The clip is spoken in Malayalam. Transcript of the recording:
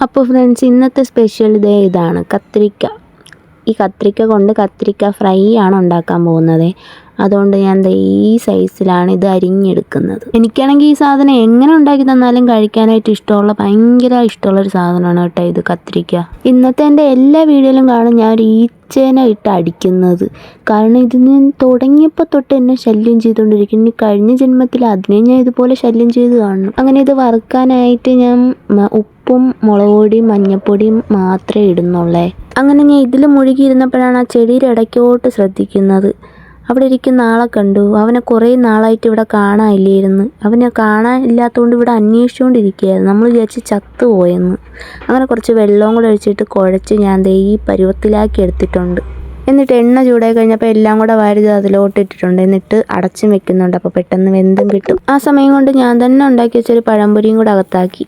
അപ്പോൾ ഫ്രണ്ട്സ്, ഇന്നത്തെ സ്പെഷ്യൽ ഇതാണ് കത്രിക്ക. ഈ കത്രിക്ക കൊണ്ട് കത്രിക്ക ഫ്രൈ ആണ് ഉണ്ടാക്കാൻ പോകുന്നത്. അതുകൊണ്ട് ഞാൻ ഈ സൈസിലാണ് ഇത് അരിഞ്ഞെടുക്കുന്നത്. എനിക്കാണെങ്കിൽ ഈ സാധനം എങ്ങനെ ഉണ്ടാക്കി തന്നാലും കഴിക്കാനായിട്ട് ഭയങ്കര ഇഷ്ടമുള്ളൊരു സാധനമാണ് കേട്ടോ ഇത് കത്രിക്ക. ഇന്നത്തെ എൻ്റെ എല്ലാ വീഡിയോയിലും കാണും ഞാൻ ഒരു ഈച്ചേനെ ഇട്ട് അടിക്കുന്നത്. കാരണം ഇതിന് തുടങ്ങിയപ്പോൾ തൊട്ട് എന്നെ ശല്യം ചെയ്തുകൊണ്ടിരിക്കും. ഇനി കഴിഞ്ഞ ജന്മത്തിൽ അതിനെ ഞാൻ ഇതുപോലെ ശല്യം ചെയ്ത് കാണണം. അങ്ങനെ ഇത് വറുക്കാനായിട്ട് ഞാൻ ഉപ്പും മുളക് പൊടിയും മഞ്ഞൾപ്പൊടിയും മാത്രമേ ഇടുന്നുള്ളേ. അങ്ങനെ ഞാൻ ഇതിൽ മുഴുകിയിരുന്നപ്പോഴാണ് ആ ചെടിയുടെ ഇടയ്ക്കോട്ട് ശ്രദ്ധിക്കുന്നത്. അവിടെ ഇരിക്കുന്ന ആളെ കണ്ടു. അവനെ കുറേ നാളായിട്ട് ഇവിടെ കാണാനില്ലായിരുന്നു. അവനെ കാണാനില്ലാത്തതുകൊണ്ട് ഇവിടെ അന്വേഷിച്ചുകൊണ്ടിരിക്കുകയായിരുന്നു. നമ്മൾ വിചാരിച്ച് ചത്തുപോയെന്ന്. അങ്ങനെ കുറച്ച് വെള്ളവും കൂടെ ഒഴിച്ചിട്ട് കുഴച്ച് ഞാൻ ഈ പരുവത്തിലാക്കി എടുത്തിട്ടുണ്ട്. എന്നിട്ട് എണ്ണ ചൂടായി കഴിഞ്ഞപ്പോൾ എല്ലാം കൂടെ വാരി അതിലോട്ട് ഇട്ടിട്ടുണ്ട്. എന്നിട്ട് അടച്ചും വെക്കുന്നുണ്ട്. അപ്പോൾ പെട്ടെന്ന് വെന്തും കിട്ടും. ആ സമയം കൊണ്ട് ഞാൻ തന്നെ ഉണ്ടാക്കി വെച്ചൊരു പഴംപൊരിയും കൂടെ അകത്താക്കി.